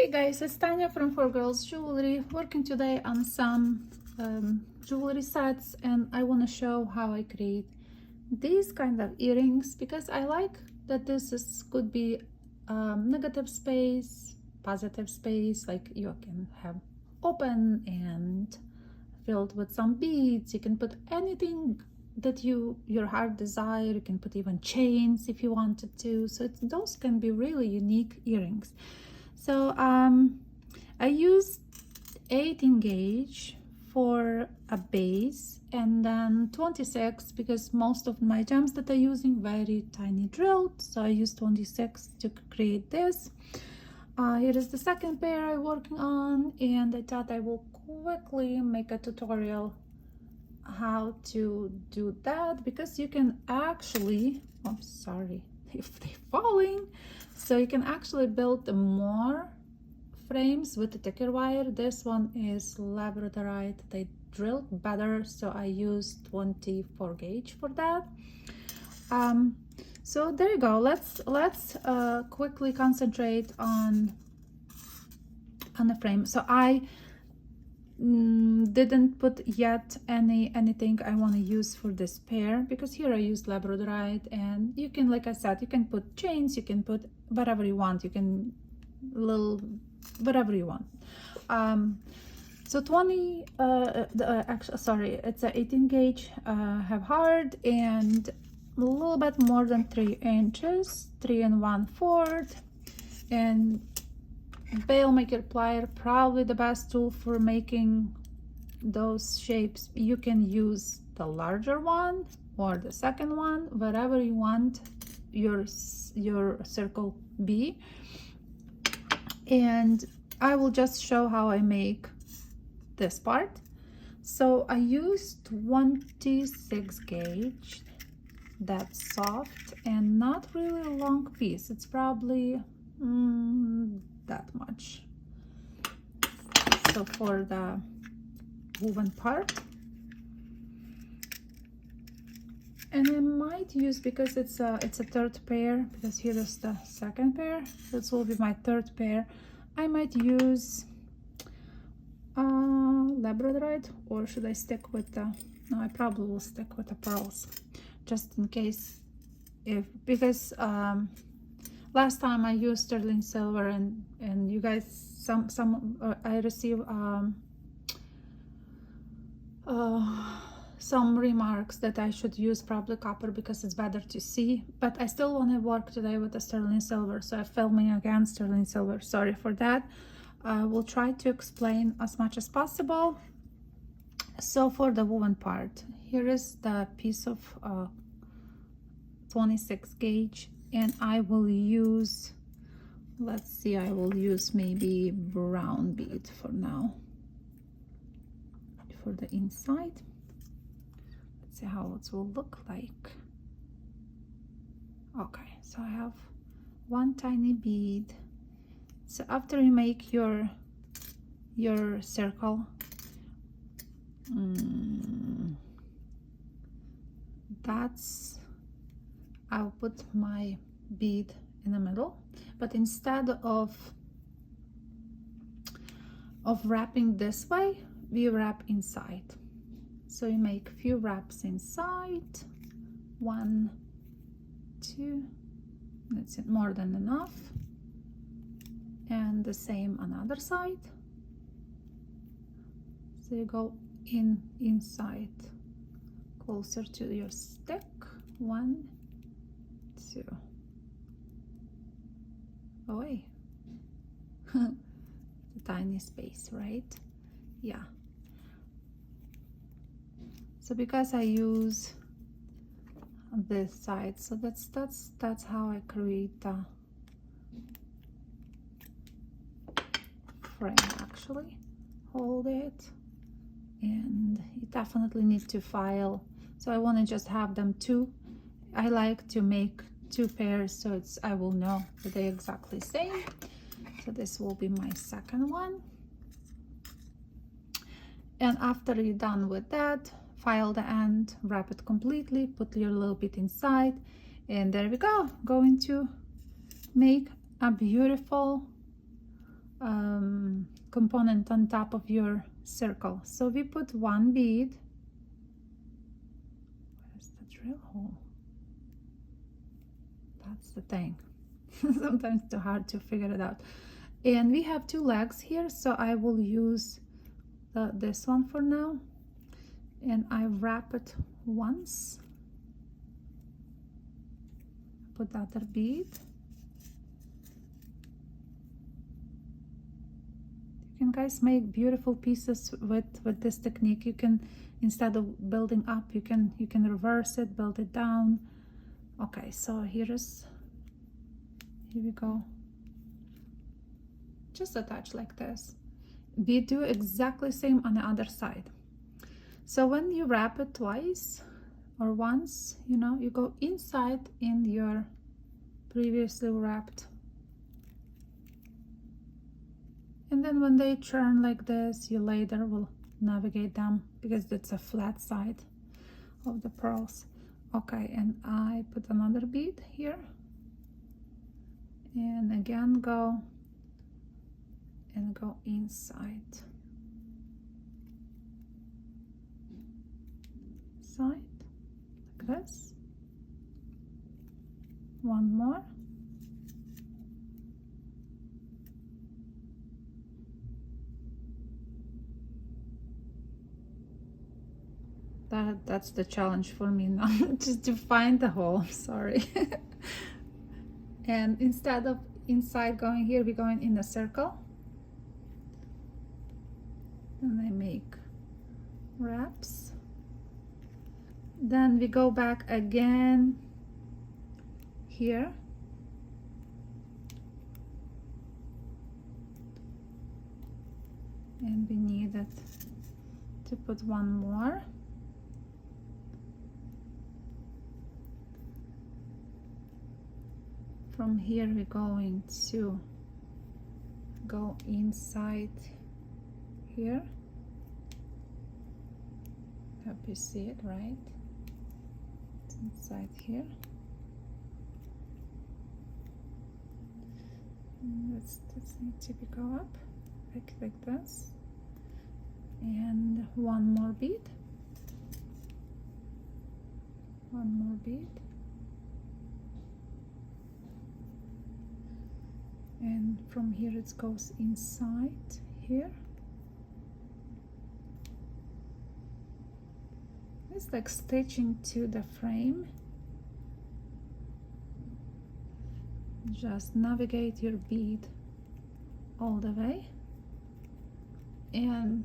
Hey guys, it's Tanya from 4Girls Jewelry, working today on some jewelry sets, and I want to show how I create these kind of earrings because I like that could be negative space, positive space, like you can have open and filled with some beads. You can put anything that your heart desire. You can put even chains if you wanted to, so those can be really unique earrings. So I used 18 gauge for a base and then 26 because most of my gems that I'm using very tiny drilled, so I used 26 to create this. Here is the second pair I'm working on, and I thought I will quickly make a tutorial how to do that because you can actually, I'm sorry if they're falling, so you can actually build more frames with the thicker wire. This one is labradorite, they drilled better, so I used 24 gauge for that. So there you go. Let's quickly concentrate on the frame. So I didn't put yet anything I want to use for this pair because here I used labradorite, and you can, like I said, you can put chains, you can put whatever you want, you can whatever you want. So 20 actually, sorry, it's a 18 gauge, have hard and a little bit more than 3 inches, 3 1/4, and bail maker plier, probably the best tool for making those shapes. You can use the larger one or the second one, whatever you want your circle be. And I will just show how I make this part. So I used 26 gauge, that's soft and not really a long piece. It's probably that much. So for the woven part, and I might use, because it's a third pair, because here is the second pair, this will be my third pair, I might use labradorite, or should I stick with the, no, I probably will stick with the pearls just in case, because last time I used sterling silver, and you guys, I received some remarks that I should use probably copper because it's better to see, but I still want to work today with the sterling silver, so I'm filming again sterling silver. Sorry for that. I will try to explain as much as possible. So for the woven part, here is the piece of 26 gauge, and I will use, let's see, I will use maybe brown bead for now for the inside. Let's see how it will look like. Okay, so I have one tiny bead. So after you make your circle, I'll put my bead in the middle, but instead of wrapping this way, we wrap inside. So you make a few wraps inside, 1, 2, that's it, more than enough, and the same on other side. So you go inside, closer to your stick, 1, 2. Oh wait, the tiny space, right? Yeah. So because I use this side, so that's how I create the frame. Actually, hold it, and you definitely need to file. So I want to just have them two. I like to make 2 pairs, so I will know that they're exactly the same. So this will be my second one. And after you're done with that, file the end, wrap it completely, put your little bit inside, and there we go. Going to make a beautiful component on top of your circle. So we put one bead. Where's the drill hole? That's the thing. Sometimes too hard to figure it out. And we have two legs here, so I will use this one for now, and I wrap it once, put the other bead. You can, guys, make beautiful pieces with this technique. You can, instead of building up, you can reverse it, build it down. Okay, so here we go. Just attach like this. We do exactly same on the other side. So when you wrap it twice or once, you know, you go inside in your previously wrapped, and then when they turn like this, you later will navigate them because it's a flat side of the pearls. Okay, and I put another bead here, and again go inside, like this. One more. That's the challenge for me now, just to find the hole. Sorry. And instead of inside going here, we're going in a circle, and I make wraps. Then we go back again here, and we needed to put one more. From here we're going to go inside here. Hope you see it, right? It's inside here. And this need to go up like this. And one more bead. One more bead. And from here it goes inside here. It's like stitching to the frame. Just navigate your bead all the way, and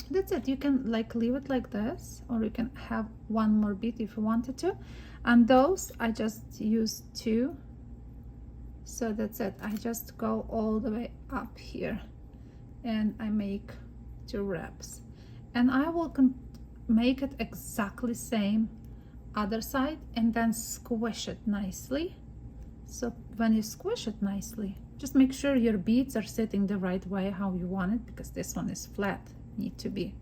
that's it. You can like leave it like this, or you can have one more bead if you wanted to. And those I just used two. So that's it. I just go all the way up here, and I make two wraps, and I will make it exactly same other side, and then squish it nicely. So when you squish it nicely, just make sure your beads are sitting the right way how you want it, because this one is flat, need to be.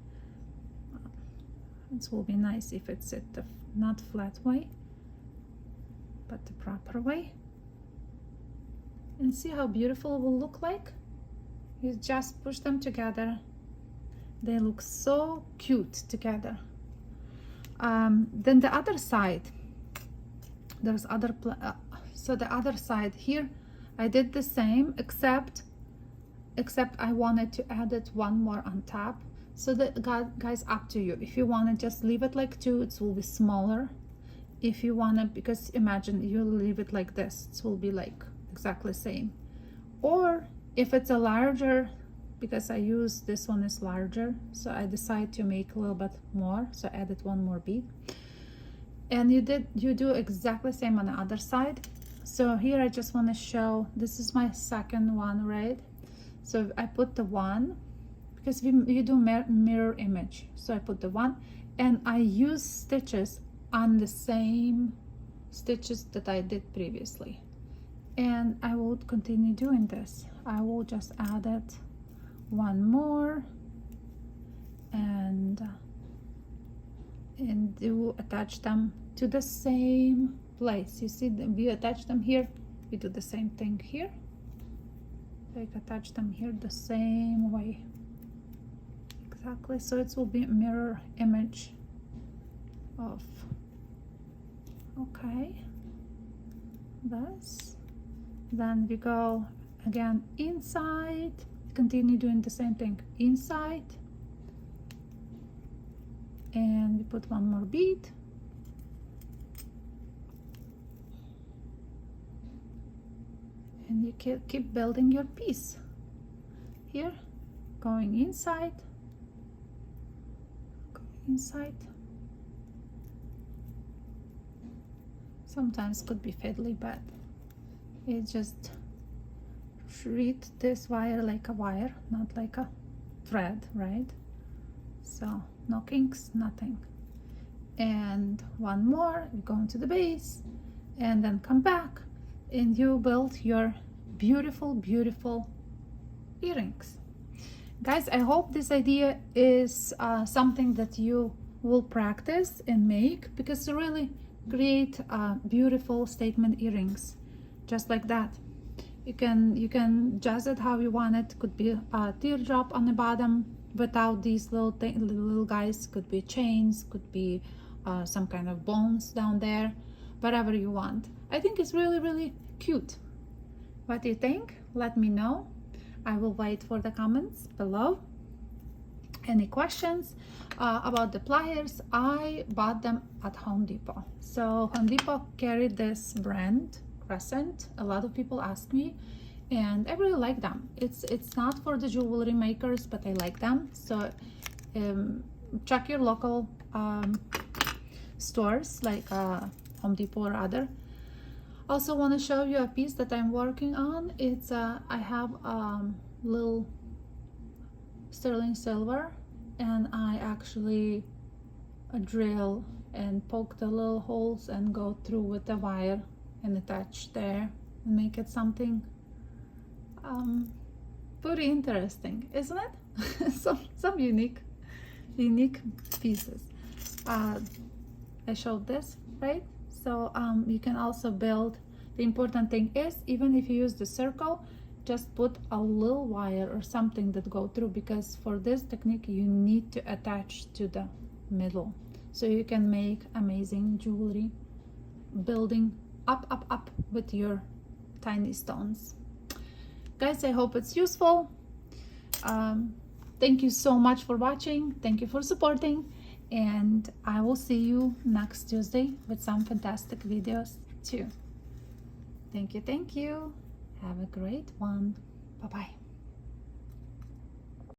It will be nice if it's at the not flat way, but the proper way. And see how beautiful it will look like. You just push them together. They look so cute together. Then the other side, there's other so the other side here I did the same, except I wanted to add it one more on top. So that, guys, up to you. If you want to just leave it like two, it will be smaller. If you want to, because imagine you leave it like this, it will be like exactly same. Or if it's a larger, because I use this one is larger, so I decide to make a little bit more, so I added one more bead. And you do exactly same on the other side. So here I just want to show, this is my second one, right? So I put the one, because you do mirror image, so I put the one, and I use stitches on the same stitches that I did previously, and I will continue doing this. I will just add it one more, and do attach them to the same place. You see them, we attach them here, we do the same thing here, like attach them here the same way. Exactly, so it will be a mirror image of, okay, this. Then we go again inside, continue doing the same thing inside, and we put one more bead. And you keep building your piece here, going inside, sometimes could be fiddly, but it just treat this wire like a wire, not like a thread, right? So no kinks, nothing. And one more, you go into the base and then come back and you build your beautiful, beautiful earrings. Guys, I hope this idea is something that you will practice and make, because to really create beautiful statement earrings just like that. You can jazz it how you want it. Could be a teardrop on the bottom without these little guys, could be chains, could be some kind of bones down there, whatever you want. I think it's really, really cute. What do you think? Let me know. I will wait for the comments below. Any questions about the pliers? I bought them at Home Depot. So Home Depot carried this brand, Crescent. A lot of people ask me, and I really like them. It's not for the jewelry makers, but I like them. So check your local stores like Home Depot or other. Also want to show you a piece that I'm working on. It's I have little sterling silver, and I actually drill and poke the little holes and go through with the wire and attach there and make it something pretty interesting, isn't it? some unique pieces. I showed this, right? So you can also build. The important thing is, even if you use the circle, just put a little wire or something that go through, because for this technique you need to attach to the middle, so you can make amazing jewelry building up with your tiny stones. Guys, I hope it's useful. Thank you so much for watching. Thank you for supporting, and I will see you next Tuesday with some fantastic videos too. Thank you. Have a great one. Bye-bye.